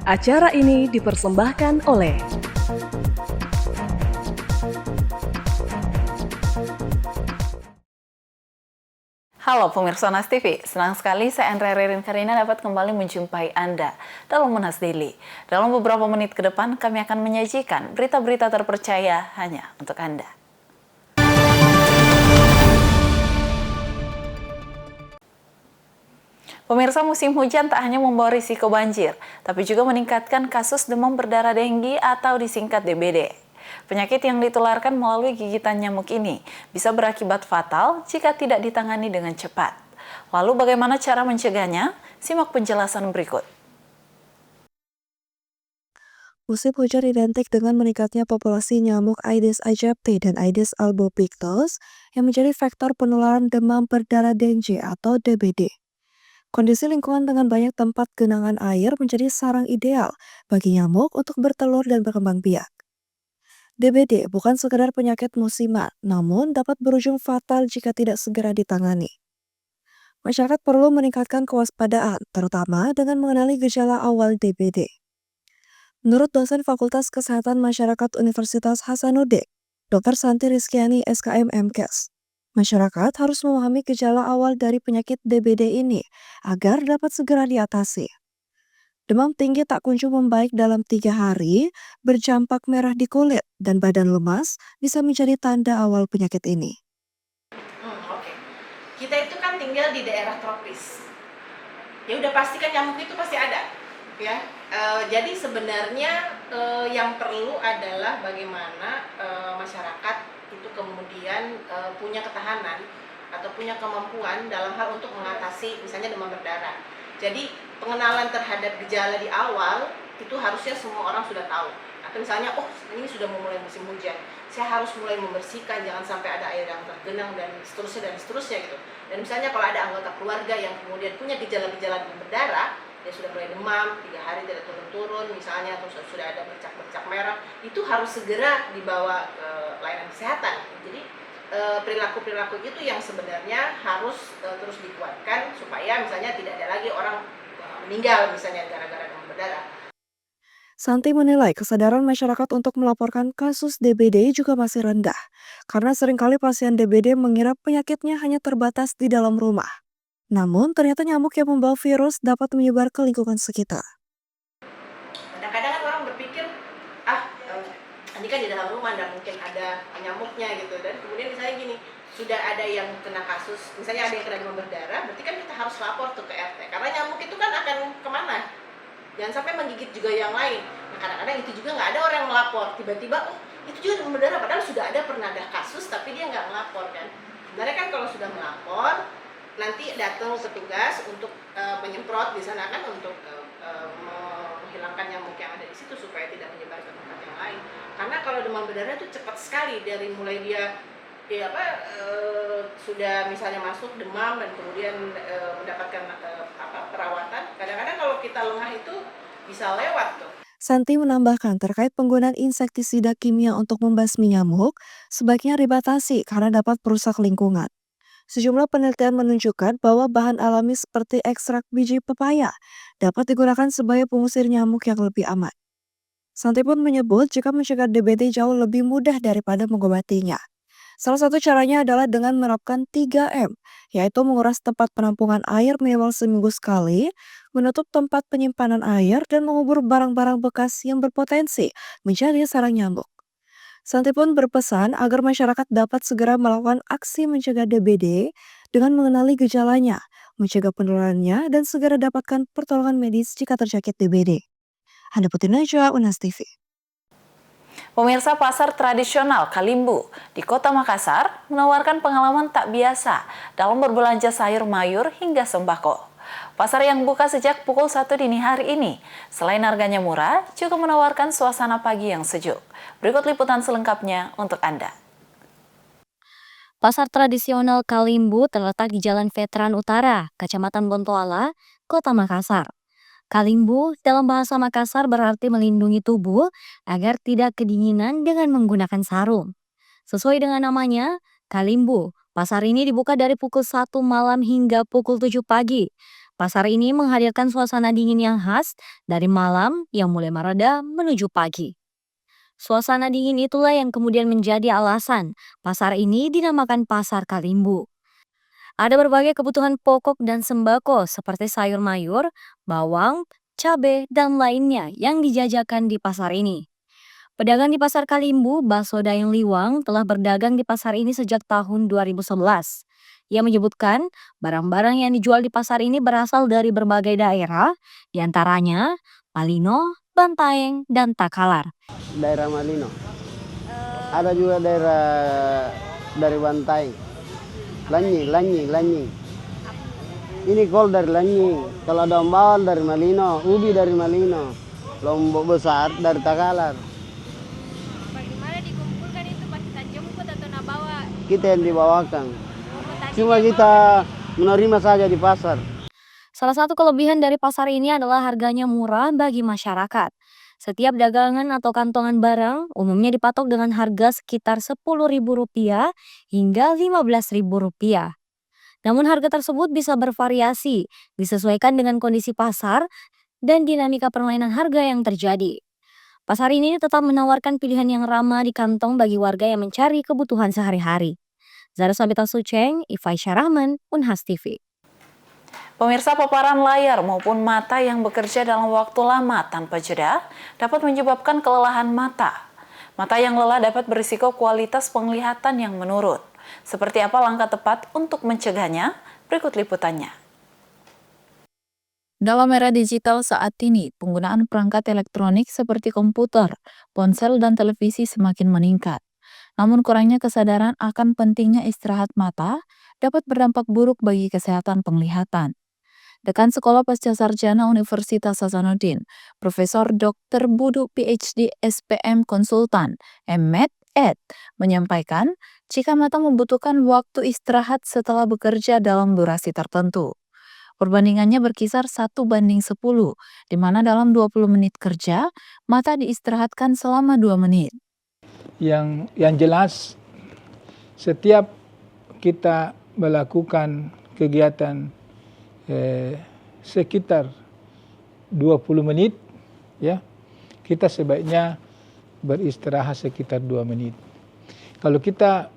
Acara ini dipersembahkan oleh Halo pemirsa Monas TV, senang sekali saya Andrea Ririn Karina dapat kembali menjumpai Anda dalam Monas Daily. Dalam beberapa menit ke depan kami akan menyajikan berita-berita terpercaya hanya untuk Anda. Pemirsa, musim hujan tak hanya membawa risiko banjir, tapi juga meningkatkan kasus demam berdarah denggi atau disingkat DBD. Penyakit yang ditularkan melalui gigitan nyamuk ini bisa berakibat fatal jika tidak ditangani dengan cepat. Lalu bagaimana cara mencegahnya? Simak penjelasan berikut. Musim hujan identik dengan meningkatnya populasi nyamuk Aedes aegypti dan Aedes albopictus yang menjadi faktor penularan demam berdarah dengue atau DBD. Kondisi lingkungan dengan banyak tempat genangan air menjadi sarang ideal bagi nyamuk untuk bertelur dan berkembang biak. DBD bukan sekedar penyakit musiman, namun dapat berujung fatal jika tidak segera ditangani. Masyarakat perlu meningkatkan kewaspadaan, terutama dengan mengenali gejala awal DBD. Menurut dosen Fakultas Kesehatan Masyarakat Universitas Hasanuddin, Dr. Santi Rizkyani SKM MKes, masyarakat harus memahami gejala awal dari penyakit DBD ini agar dapat segera diatasi. Demam tinggi tak kunjung membaik dalam 3 hari, bercampak merah di kulit, dan badan lemas bisa menjadi tanda awal penyakit ini. Oke. Kita itu kan tinggal di daerah tropis. Ya udah pasti kan nyamuk itu pasti ada, ya. Jadi sebenarnya yang perlu adalah bagaimana masyarakat itu kemudian punya ketahanan atau punya kemampuan dalam hal untuk mengatasi misalnya demam berdarah. Jadi pengenalan terhadap gejala di awal itu harusnya semua orang sudah tahu. Atau misalnya, oh ini sudah mulai musim hujan, saya harus mulai membersihkan, jangan sampai ada air yang tergenang dan seterusnya gitu. Dan misalnya kalau ada anggota keluarga yang kemudian punya gejala-gejala demam berdarah, dia sudah mulai demam, 3 hari tidak turun-turun misalnya, atau sudah ada bercak-bercak merah, itu harus segera dibawa ke layanan kesehatan. Jadi perilaku-perilaku itu yang sebenarnya harus terus dikuatkan supaya misalnya tidak ada lagi orang meninggal misalnya gara-gara demam berdarah. Santi menilai kesadaran masyarakat untuk melaporkan kasus DBD juga masih rendah, karena seringkali pasien DBD mengira penyakitnya hanya terbatas di dalam rumah. Namun, ternyata nyamuk yang membawa virus dapat menyebar ke lingkungan sekitar. Kadang-kadang kan orang berpikir, ini kan di dalam rumah, dan mungkin ada nyamuknya gitu. Dan kemudian misalnya gini, sudah ada yang kena kasus, misalnya ada yang kena demam berdarah, berarti kan kita harus lapor tuh ke RT. Karena nyamuk itu kan akan kemana? Jangan sampai menggigit juga yang lain. Nah kadang-kadang itu juga nggak ada orang yang melapor. Tiba-tiba, oh itu juga demam berdarah, padahal sudah pernah ada kasus, tapi dia nggak melapor kan. Sebenarnya kan kalau sudah melapor, nanti datang petugas untuk menyemprot di sana kan untuk menghilangkan nyamuk yang ada di situ supaya tidak menyebar ke tempat yang lain. Karena kalau demam berdarah itu cepat sekali dari mulai dia sudah misalnya masuk demam dan kemudian mendapatkan perawatan. Kadang-kadang kalau kita lengah itu bisa lewat tuh. Santi menambahkan terkait penggunaan insektisida kimia untuk membasmi nyamuk, sebaiknya dibatasi karena dapat merusak lingkungan. Sejumlah penelitian menunjukkan bahwa bahan alami seperti ekstrak biji pepaya dapat digunakan sebagai pengusir nyamuk yang lebih aman. Santi pun menyebut jika mencegah DBD jauh lebih mudah daripada mengobatinya. Salah satu caranya adalah dengan menerapkan 3M, yaitu menguras tempat penampungan air minimal seminggu sekali, menutup tempat penyimpanan air, dan mengubur barang-barang bekas yang berpotensi menjadi sarang nyamuk. Santi pun berpesan agar masyarakat dapat segera melakukan aksi mencegah DBD dengan mengenali gejalanya, mencegah penularannya, dan segera dapatkan pertolongan medis jika terjangkit DBD. Hana Putri Najwa, Unas TV. Pemirsa, pasar tradisional Kalimbu di Kota Makassar menawarkan pengalaman tak biasa dalam berbelanja sayur mayur hingga sembako. Pasar yang buka sejak pukul 1 dini hari ini, selain harganya murah, juga menawarkan suasana pagi yang sejuk. Berikut liputan selengkapnya untuk Anda. Pasar tradisional Kalimbu terletak di Jalan Veteran Utara, Kecamatan Bontoala, Kota Makassar. Kalimbu dalam bahasa Makassar berarti melindungi tubuh agar tidak kedinginan dengan menggunakan sarung. Sesuai dengan namanya, Kalimbu, pasar ini dibuka dari pukul 1 malam hingga pukul 7 pagi. Pasar ini menghadirkan suasana dingin yang khas dari malam yang mulai mereda menuju pagi. Suasana dingin itulah yang kemudian menjadi alasan pasar ini dinamakan Pasar Kalimbu. Ada berbagai kebutuhan pokok dan sembako seperti sayur mayur, bawang, cabai, dan lainnya yang dijajakan di pasar ini. Pedagang di Pasar Kalimbu, Bakso Dayung Liwang telah berdagang di pasar ini sejak tahun 2011. Ia menyebutkan barang-barang yang dijual di pasar ini berasal dari berbagai daerah, diantaranya Malino, Bantaeng, dan Takalar. Daerah Malino. Ada juga daerah dari Bantaeng. Lanying. Ini kol dari Lanying. Kalau daun bawal dari Malino, ubi dari Malino, lombok besar dari Takalar. Bagaimana dikumpulkan itu pas kita jemput atau nabawa? Kita yang dibawakan. Cuma kita menerima saja di pasar. Salah satu kelebihan dari pasar ini adalah harganya murah bagi masyarakat. Setiap dagangan atau kantongan barang umumnya dipatok dengan harga sekitar Rp10.000 hingga Rp15.000. Namun harga tersebut bisa bervariasi, disesuaikan dengan kondisi pasar dan dinamika permainan harga yang terjadi. Pasar ini tetap menawarkan pilihan yang ramah di kantong bagi warga yang mencari kebutuhan sehari-hari. Zara Sabita Suceng, Ifai Syarahman, Unhas TV. Pemirsa, paparan layar maupun mata yang bekerja dalam waktu lama tanpa jeda dapat menyebabkan kelelahan mata. Mata yang lelah dapat berisiko kualitas penglihatan yang menurun. Seperti apa langkah tepat untuk mencegahnya? Berikut liputannya. Dalam era digital saat ini, penggunaan perangkat elektronik seperti komputer, ponsel, dan televisi semakin meningkat. Namun kurangnya kesadaran akan pentingnya istirahat mata dapat berdampak buruk bagi kesehatan penglihatan. Dekan Sekolah Pascasarjana Universitas Hasanuddin, Profesor Dr. Budu PhD SPM Konsultan, M.Med. Ed, menyampaikan jika mata membutuhkan waktu istirahat setelah bekerja dalam durasi tertentu. Perbandingannya berkisar 1:10, di mana dalam 20 menit kerja, mata diistirahatkan selama 2 menit. Yang jelas, setiap kita melakukan kegiatan sekitar 20 menit, ya, kita sebaiknya beristirahat sekitar 2 menit. Kalau kita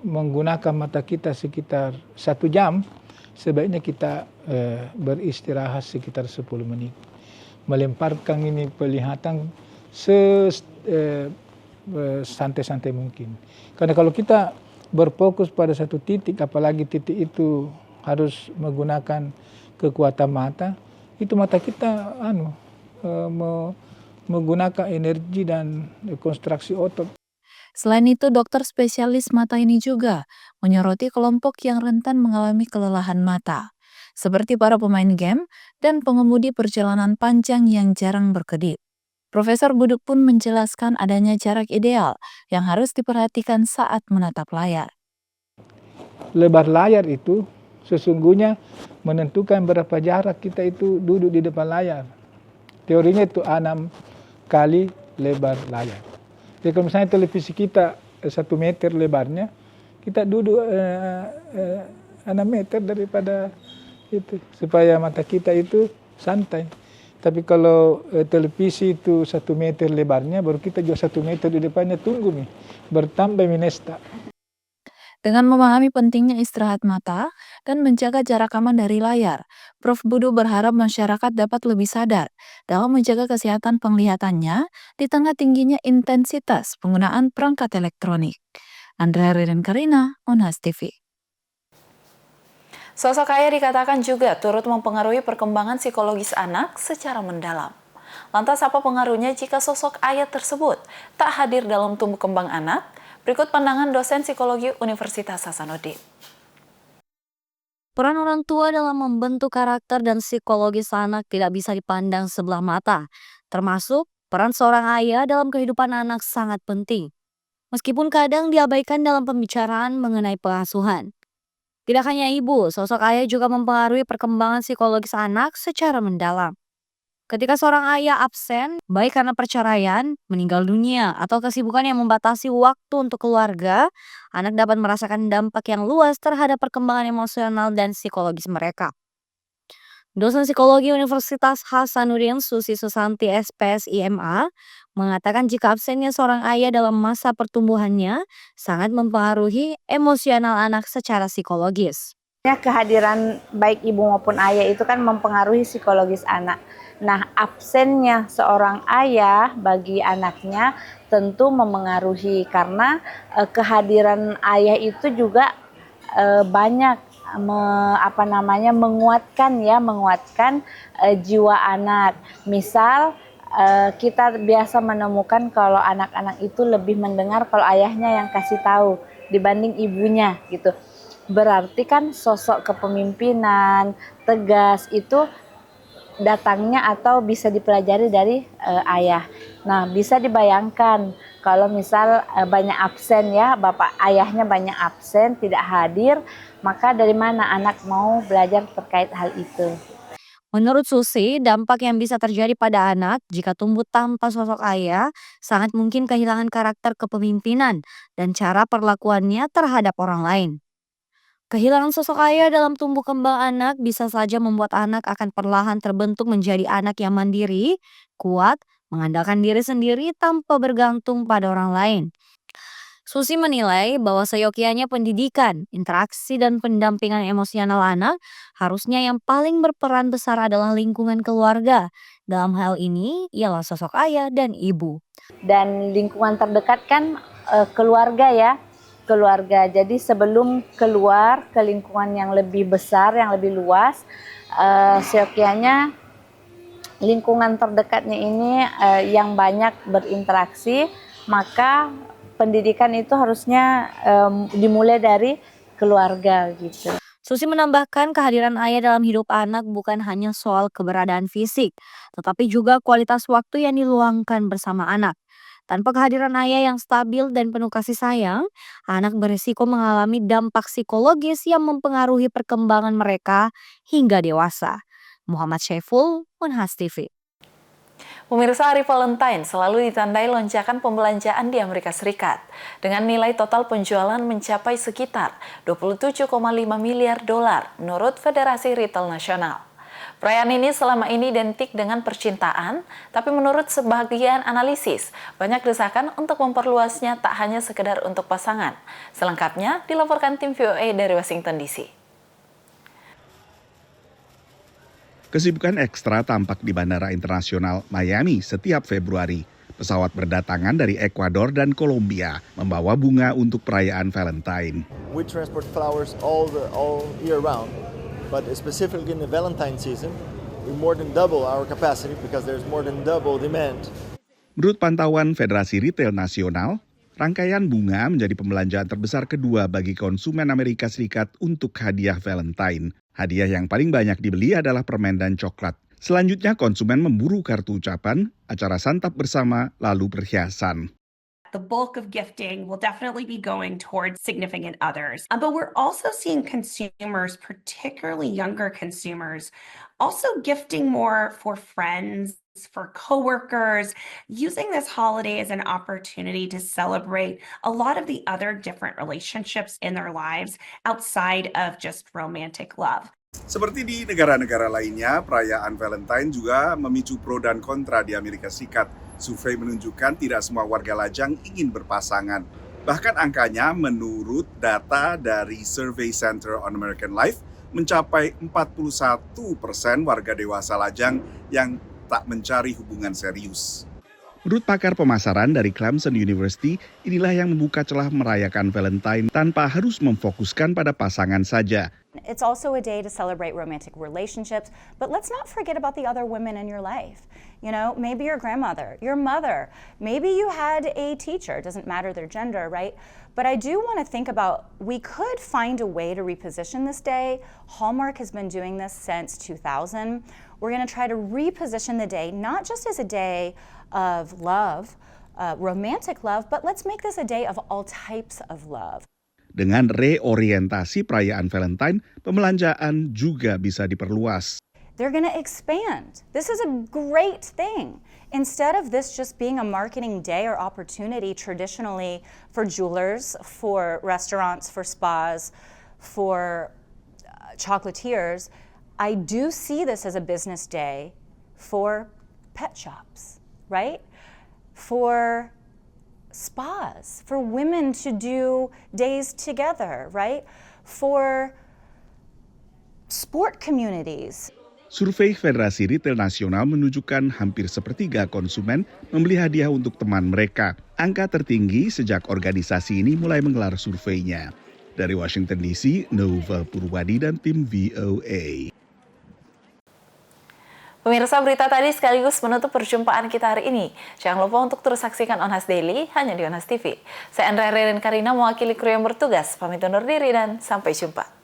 menggunakan mata kita sekitar 1 jam, sebaiknya kita beristirahat sekitar 10 menit. Melemparkan ini penglihatan santai-santai mungkin. Karena kalau kita berfokus pada satu titik, apalagi titik itu harus menggunakan kekuatan mata, itu mata kita menggunakan energi dan konstruksi otot. Selain itu, dokter spesialis mata ini juga menyoroti kelompok yang rentan mengalami kelelahan mata, seperti para pemain game dan pengemudi perjalanan panjang yang jarang berkedip. Profesor Buduk pun menjelaskan adanya jarak ideal yang harus diperhatikan saat menatap layar. Lebar layar itu sesungguhnya menentukan berapa jarak kita itu duduk di depan layar. Teorinya itu 6 kali lebar layar. Jadi kalau misalnya televisi kita 1 meter lebarnya, kita duduk 6 meter daripada itu, supaya mata kita itu santai. Tapi kalau televisi itu 1 meter lebarnya, baru kita juga 1 meter di depannya, tunggu nih, bertambah minesta. Dengan memahami pentingnya istirahat mata dan menjaga jarak aman dari layar, Prof. Budu berharap masyarakat dapat lebih sadar dalam menjaga kesehatan penglihatannya di tengah tingginya intensitas penggunaan perangkat elektronik. Andrea Riden Karina, Unhas TV. Sosok ayah dikatakan juga turut mempengaruhi perkembangan psikologis anak secara mendalam. Lantas apa pengaruhnya jika sosok ayah tersebut tak hadir dalam tumbuh kembang anak? Berikut pandangan dosen psikologi Universitas Hasanuddin. Peran orang tua dalam membentuk karakter dan psikologis anak tidak bisa dipandang sebelah mata, termasuk peran seorang ayah dalam kehidupan anak sangat penting. Meskipun kadang diabaikan dalam pembicaraan mengenai pengasuhan. Tidak hanya ibu, sosok ayah juga mempengaruhi perkembangan psikologis anak secara mendalam. Ketika seorang ayah absen, baik karena perceraian, meninggal dunia, atau kesibukan yang membatasi waktu untuk keluarga, anak dapat merasakan dampak yang luas terhadap perkembangan emosional dan psikologis mereka. Dosen psikologi Universitas Hasanuddin Susi Susanti SPSIMA mengatakan jika absennya seorang ayah dalam masa pertumbuhannya sangat mempengaruhi emosional anak secara psikologis. Kehadiran baik ibu maupun ayah itu kan mempengaruhi psikologis anak. Nah, absennya seorang ayah bagi anaknya tentu memengaruhi karena kehadiran ayah itu juga banyak menguatkan jiwa anak. Misal kita biasa menemukan kalau anak-anak itu lebih mendengar kalau ayahnya yang kasih tahu dibanding ibunya gitu. Berarti kan sosok kepemimpinan, tegas itu datangnya atau bisa dipelajari dari ayah. Nah, bisa dibayangkan kalau misal banyak absen ya, bapak ayahnya banyak absen, tidak hadir, maka dari mana anak mau belajar terkait hal itu? Menurut Susi, dampak yang bisa terjadi pada anak jika tumbuh tanpa sosok ayah sangat mungkin kehilangan karakter kepemimpinan dan cara perlakuannya terhadap orang lain. Kehilangan sosok ayah dalam tumbuh kembang anak bisa saja membuat anak akan perlahan terbentuk menjadi anak yang mandiri, kuat, mengandalkan diri sendiri tanpa bergantung pada orang lain. Susi menilai bahwa seyogyanya pendidikan, interaksi, dan pendampingan emosional anak harusnya yang paling berperan besar adalah lingkungan keluarga. Dalam hal ini ialah sosok ayah dan ibu. Dan lingkungan terdekat kan keluarga ya. Keluarga. Jadi sebelum keluar ke lingkungan yang lebih besar, yang lebih luas, seyogyanya lingkungan terdekatnya ini yang banyak berinteraksi, maka pendidikan itu harusnya dimulai dari keluarga gitu. Susi menambahkan kehadiran ayah dalam hidup anak bukan hanya soal keberadaan fisik, tetapi juga kualitas waktu yang diluangkan bersama anak. Tanpa kehadiran ayah yang stabil dan penuh kasih sayang, anak berisiko mengalami dampak psikologis yang mempengaruhi perkembangan mereka hingga dewasa. Muhammad Syaiful, Unhas TV. Pemirsa, Hari Valentine selalu ditandai lonjakan pembelanjaan di Amerika Serikat dengan nilai total penjualan mencapai sekitar 27,5 miliar dolar menurut Federasi Retail Nasional. Perayaan ini selama ini identik dengan percintaan, tapi menurut sebagian analisis, banyak desakan untuk memperluasnya tak hanya sekedar untuk pasangan. Selengkapnya dilaporkan tim VOA dari Washington DC. Kesibukan ekstra tampak di Bandara Internasional Miami setiap Februari. Pesawat berdatangan dari Ekuador dan Kolombia membawa bunga untuk perayaan Valentine. We transport flowers all year round. But specifically in the Valentine season, we more than double our capacity because there's more than double demand. Menurut pantauan Federasi Retail Nasional, rangkaian bunga menjadi pembelanjaan terbesar kedua bagi konsumen Amerika Serikat untuk hadiah Valentine. Hadiah yang paling banyak dibeli adalah permen dan coklat. Selanjutnya konsumen memburu kartu ucapan, acara santap bersama, lalu perhiasan. The bulk of gifting will definitely be going towards significant others. But we're also seeing consumers, particularly younger consumers, also gifting more for friends, for coworkers, using this holiday as an opportunity to celebrate a lot of the other different relationships in their lives outside of just romantic love. Seperti di negara-negara lainnya, perayaan Valentine juga memicu pro dan kontra di Amerika Serikat. Survei menunjukkan tidak semua warga lajang ingin berpasangan. Bahkan angkanya menurut data dari Survey Center on American Life mencapai 41% warga dewasa lajang yang tak mencari hubungan serius. Menurut pakar pemasaran dari Clemson University, inilah yang membuka celah merayakan Valentine tanpa harus memfokuskan pada pasangan saja. It's also a day to celebrate romantic relationships, but let's not forget about the other women in your life. You know, maybe your grandmother, your mother, maybe you had a teacher, it doesn't matter their gender, right? But I do want to think about, we could find a way to reposition this day. Hallmark has been doing this since 2000. We're going to try to reposition the day, not just as a day of love, romantic love, but let's make this a day of all types of love. Dengan reorientasi perayaan Valentine, pembelanjaan juga bisa diperluas. They're going to expand. This is a great thing. Instead of this just being a marketing day or opportunity traditionally for jewelers, for restaurants, for spas, for chocolatiers, I do see this as a business day for pet shops, right? For spas, for women to do days together, right? For sport communities. Survei Federasi Retail Nasional menunjukkan hampir sepertiga konsumen membeli hadiah untuk teman mereka. Angka tertinggi sejak organisasi ini mulai menggelar surveinya. Dari Washington DC, Nova Purwadi dan tim VOA. Pemirsa, berita tadi sekaligus menutup perjumpaan kita hari ini. Jangan lupa untuk terus saksikan Onhas Daily hanya di Onhas TV. Saya Andrea Reren Karina mewakili kru yang bertugas. Pamit undur diri dan sampai jumpa.